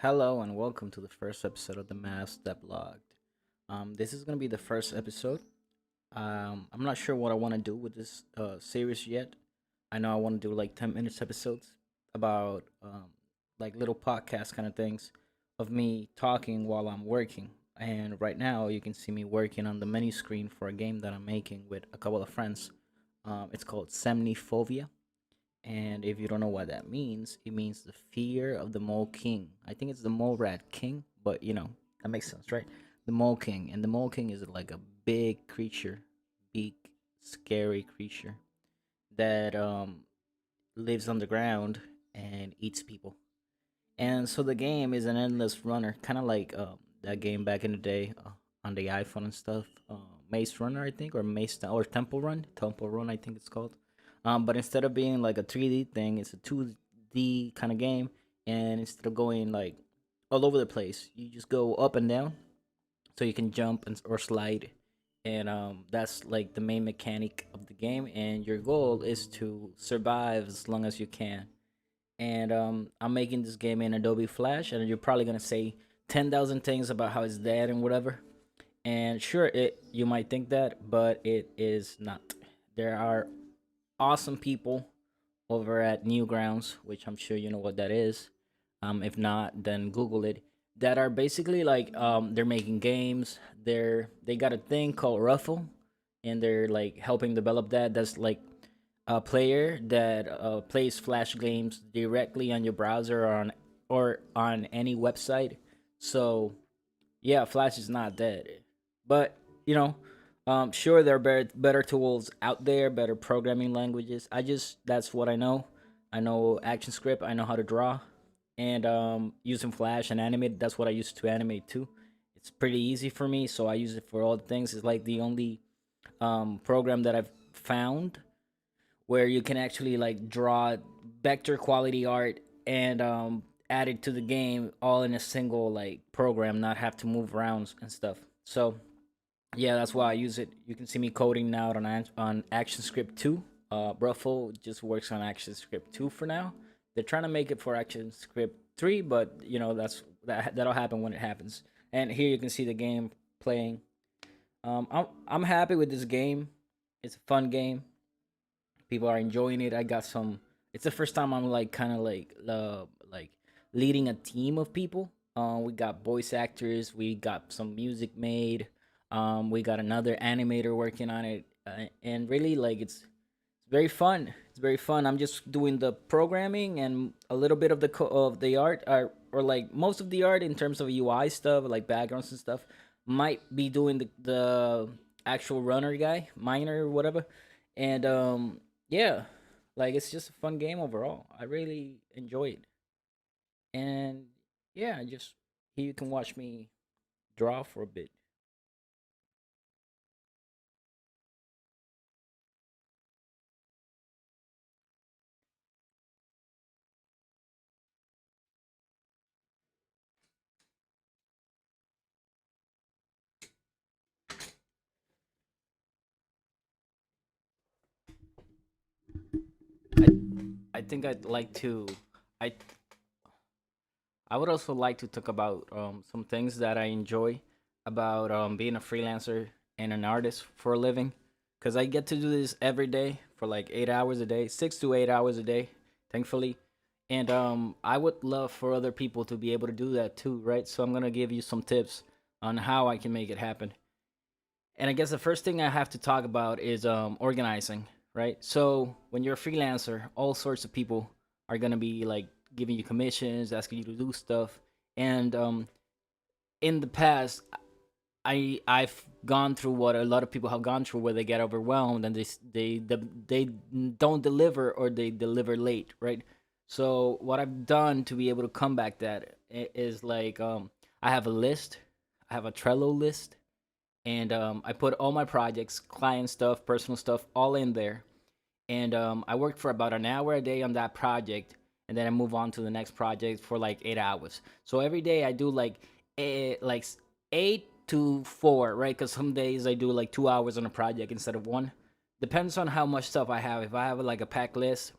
Hello and welcome to the first episode of the Mabs Devlog. This is gonna be the first episode. I'm not sure what I want to do with this series yet. I know I want to do like 10 minutes episodes about like little podcast kind of things of me talking while I'm working. And right now you can see me working on the menu screen for a game that I'm making with a couple of friends. It's called Zemniphobia. And if you don't know what that means, it means the fear of the Mole King. I think it's the Mole Rat King, but that makes sense, right? The Mole King. And the Mole King is like a big creature, big, scary creature that lives underground and eats people. And so the game is an endless runner, kind of like that game back in the day on the iPhone and stuff. Maze Runner, I think, or or Temple Run. Temple Run, I think it's called. But instead of being like a 3D thing, it's a 2D kind of game. And instead of going like all over the place, you just go up and down, so you can jump or slide. And that's like the main mechanic of the game. And your goal is to survive as long as you can. And I'm making this game in Adobe Flash, and you're probably gonna say 10,000 things about how it's dead and whatever. And sure, it you might think that, but it is not. There are awesome people over at Newgrounds, which I'm sure you know what that is. If not, then Google it. That are basically like they're making games. They got a thing called Ruffle, and they're like helping develop that. That's like a player that plays Flash games directly on your browser or on any website. So yeah, Flash is not dead, but you know, sure there are better tools out there, better programming languages. That's what I know. I know ActionScript. I know how to draw, and using Flash and animate. That's what I use to animate too. It's pretty easy for me, so I use it for all the things. It's like the only program that I've found where you can actually like draw vector quality art and add it to the game all in a single like program, not have to move around and stuff. So yeah, that's why I use it. You can see me coding now on ActionScript 2. Ruffle just works on ActionScript 2 for now. They're trying to make it for ActionScript 3, but that'll happen when it happens. And here you can see the game playing. I'm happy with this game. It's a fun game. People are enjoying it. I got some. It's the first time I'm like kind of like leading a team of people. We got voice actors. We got some music made. We got another animator working on it, and really like it's very fun. It's very fun. I'm just doing the programming and a little bit of the art, or like most of the art in terms of UI stuff, like backgrounds and stuff. Might be doing the actual runner guy, miner or whatever, and yeah, like it's just a fun game overall. I really enjoy it, and yeah, just here you can watch me draw for a bit. I I think I'd like to. I I would also like to talk about some things that I enjoy about being a freelancer and an artist for a living, because I get to do this every day for like 8 hours a day, 6 to 8 hours a day, thankfully. And I would love for other people to be able to do that too, right? So I'm gonna give you some tips on how I can make it happen. And I guess the first thing I have to talk about is organizing, right? So when you're a freelancer, all sorts of people are gonna be like giving you commissions, asking you to do stuff. And in the past, I've gone through what a lot of people have gone through, where they get overwhelmed and they don't deliver, or they deliver late, right? So what I've done to be able to combat that is like I have a list, I have a Trello list, and I put all my projects, client stuff, personal stuff, all in there. And I worked for about an hour a day on that project, and then I move on to the next project for like 8 hours. So every day I do like 8 to 4, right? Because some days I do like 2 hours on a project instead of one. Depends on how much stuff I have. If I have like a packed list,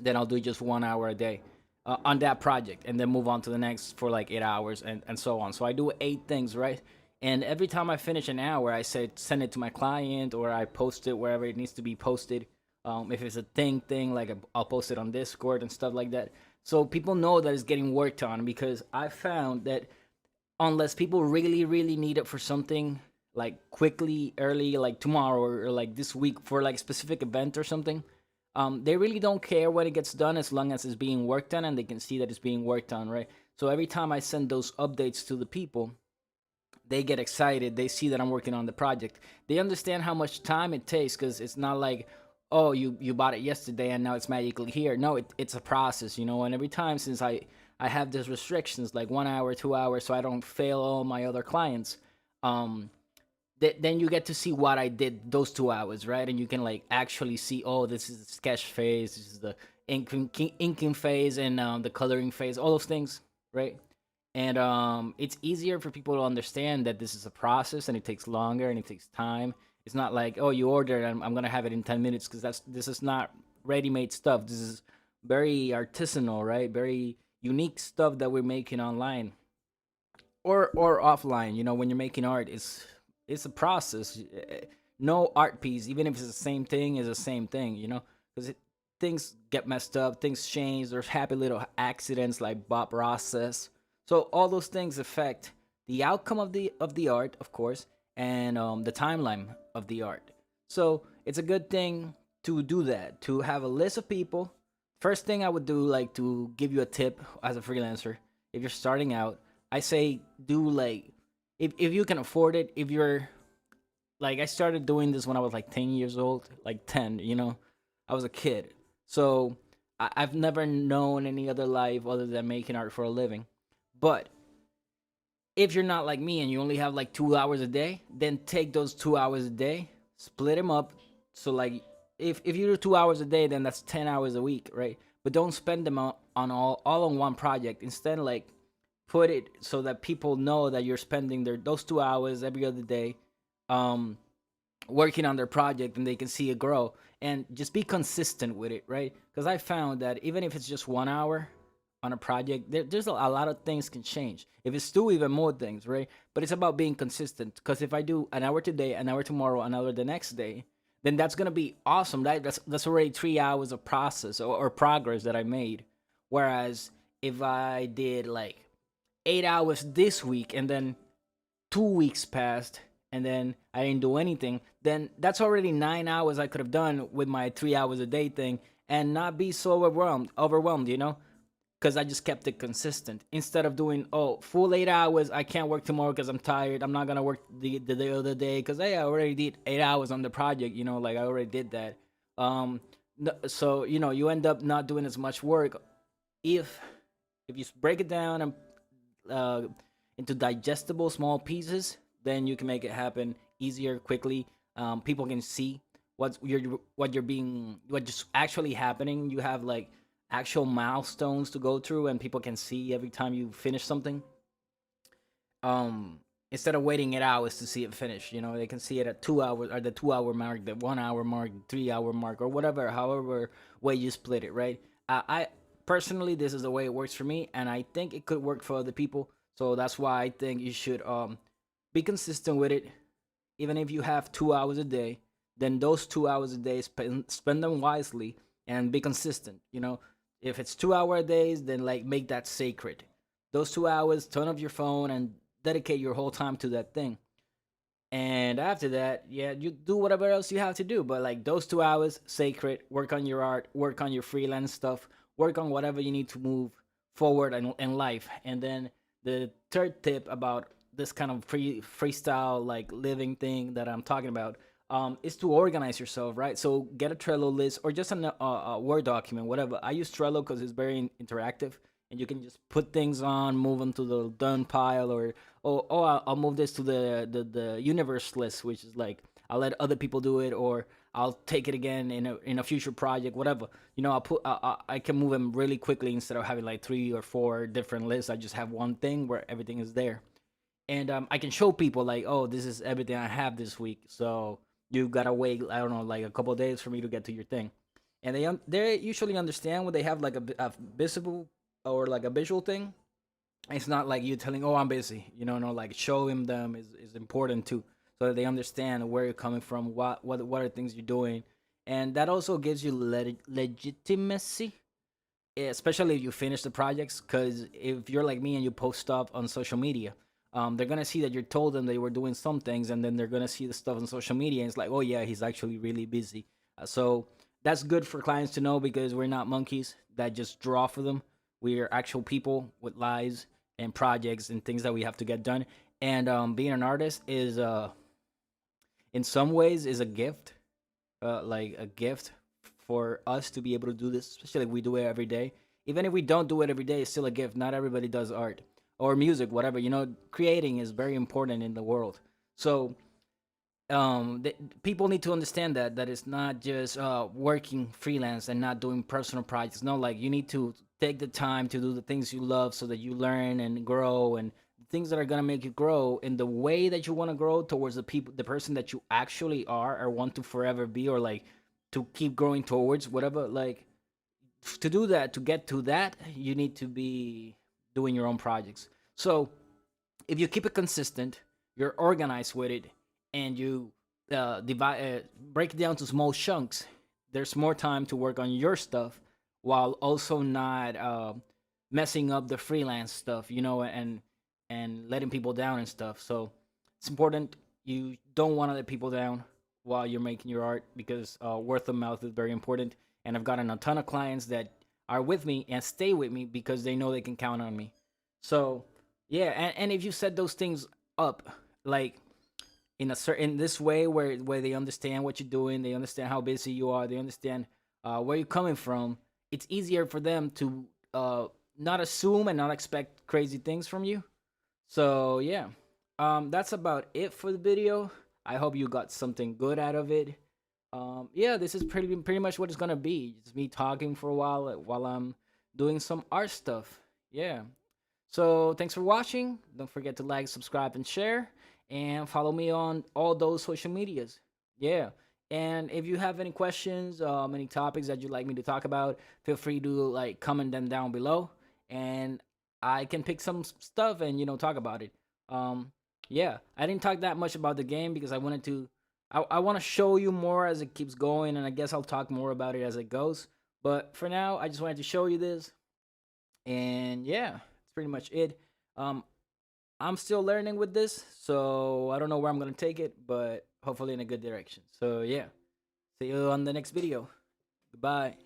then I'll do just 1 hour a day. on that project, and then move on to the next for like 8 hours, and so on. So I do 8 things, right? And every time I finish an hour, I say send it to my client, or I post it wherever it needs to be posted. If it's a thing like I'll post it on Discord and stuff like that, so people know that it's getting worked on. Because I found that unless people really really need it for something like quickly, early, like tomorrow, or like this week for like a specific event or something, they really don't care when it gets done, as long as it's being worked on and they can see that it's being worked on, right? So every time I send those updates to the people, they get excited. They see that I'm working on the project. They understand how much time it takes, because it's not like, oh, you bought it yesterday and now it's magically here. No, it's a process, you know. And every time, since I have these restrictions like 1 hour, 2 hours, so I don't fail all my other clients. Um, then you get to see what I did those 2 hours, right? And you can like actually see, oh, this is the sketch phase, this is the inking phase, and the coloring phase, all those things, right? And it's easier for people to understand that this is a process and it takes longer and it takes time. It's not like, oh, you ordered and I'm gonna have it in 10 minutes, because this is not ready-made stuff. This is very artisanal, right? Very unique stuff that we're making online or offline. You know, when you're making art, it's a process. No art piece, even if it's the same thing, is the same thing. You know, because things get messed up, things change. There's happy little accidents like Bob Ross says. So all those things affect the outcome of the art, of course, and the timeline of the art. So it's a good thing to do that. To have a list of people. First thing I would do, like to give you a tip as a freelancer, if you're starting out, I say do like, if you can afford it. If you're like, I started doing this when I was like 10 years old, like 10, you know, I was a kid. So I've never known any other life other than making art for a living. But if you're not like me and you only have like 2 hours a day, then take those 2 hours a day, split them up. So like, if you do 2 hours a day, then that's 10 hours a week, right? But don't spend them on all on one project. Instead, like, put it so that people know that you're spending those 2 hours every other day, um, working on their project, and they can see it grow. And just be consistent with it, right? Because I found that even if it's just 1 hour on a project, there's a lot of things can change. If it's two, even more things, right? But it's about being consistent. Because if I do an hour today, an hour tomorrow, an hour the next day, then that's gonna be awesome. That's already 3 hours of process, or progress that I made. Whereas if I did like 8 hours this week, and then 2 weeks passed, and then I didn't do anything, then that's already 9 hours I could have done with my 3 hours a day thing, and not be so overwhelmed, you know? Because I just kept it consistent. Instead of doing, oh, full 8 hours, I can't work tomorrow because I'm tired. I'm not gonna work the other day because, hey, I already did 8 hours on the project. You know, like, I already did that. Um, so you know, you end up not doing as much work if you break it down and uh, into digestible small pieces. Then you can make it happen easier, quickly. People can see what's actually happening. You have like actual milestones to go through, and people can see every time you finish something. Instead of waiting 8 hours to see it finished, you know, they can see it at 2 hours, or the 2 hour mark, the 1 hour mark, 3 hour mark, or whatever, however way you split it, right? I personally, this is the way it works for me, and I think it could work for other people. So that's why I think you should be consistent with it. Even if you have 2 hours a day, then those 2 hours a day, spend them wisely and be consistent. You know, if it's 2 hour days, then like, make that sacred. Those 2 hours, turn off your phone and dedicate your whole time to that thing. And after that, yeah, you do whatever else you have to do. But like, those 2 hours, sacred. Work on your art, work on your freelance stuff, work on whatever you need to move forward in life. And then the third tip about this kind of freestyle like living thing that I'm talking about, is to organize yourself, right? So get a Trello list, or just a Word document, whatever. I use Trello because it's very interactive, and you can just put things on, move them to the done pile, or I'll move this to the universe list, which is like, I'll let other people do it, or I'll take it again in a future project, whatever. You know, I can move them really quickly. Instead of having like 3 or 4 different lists, I just have one thing where everything is there. And I can show people like, oh, this is everything I have this week. So you gotta wait, I don't know, like a couple of days for me to get to your thing. And they usually understand when they have like a visible or like a visual thing. It's not like you telling, "Oh, I'm busy." No, like showing them is important too, so that they understand where you're coming from, what are things you're doing, and that also gives you legitimacy, especially if you finish the projects. Because if you're like me and you post stuff on social media, they're gonna see that you told them they were doing some things, and then they're gonna see the stuff on social media, and it's like, oh yeah, he's actually really busy. So that's good for clients to know, because we're not monkeys that just draw for them. We are actual people with lives and projects and things that we have to get done. And being an artist is, in some ways, is a gift, like a gift for us to be able to do this, especially if we do it every day. Even if we don't do it every day, it's still a gift. Not everybody does art or music, whatever. Creating is very important in the world. So people need to understand that it's not just working freelance and not doing personal projects. No, like you need to take the time to do the things you love, so that you learn and grow, and things that are going to make you grow in the way that you want to grow towards the person that you actually are or want to forever be, or like to keep growing towards whatever. Like, to do that, to get to that, you need to be doing your own projects. So if you keep it consistent, you're organized with it, and you break it down to small chunks, there's more time to work on your stuff, while also not messing up the freelance stuff, and letting people down and stuff. So it's important. You don't want to let people down while you're making your art, because word of mouth is very important. And I've gotten a ton of clients that are with me and stay with me because they know they can count on me. So yeah, and if you set those things up, like in a certain this way, where they understand what you're doing, they understand how busy you are, they understand where you're coming from, it's easier for them to not assume and not expect crazy things from you. So yeah, that's about it for the video. I hope you got something good out of it. Yeah, this is pretty much what it's gonna be. It's me talking for a while I'm doing some art stuff. Yeah. So thanks for watching. Don't forget to like, subscribe, and share, and follow me on all those social medias. Yeah. And if you have any questions, any topics that you'd like me to talk about, feel free to like comment them down below, and I can pick some stuff and talk about it. Um, yeah, I didn't talk that much about the game because I wanted to. I want to show you more as it keeps going, and I guess I'll talk more about it as it goes. But for now, I just wanted to show you this, and yeah, that's pretty much it. Um, I'm still learning with this, so I don't know where I'm gonna take it, but hopefully in a good direction. So yeah, see you on the next video. Goodbye.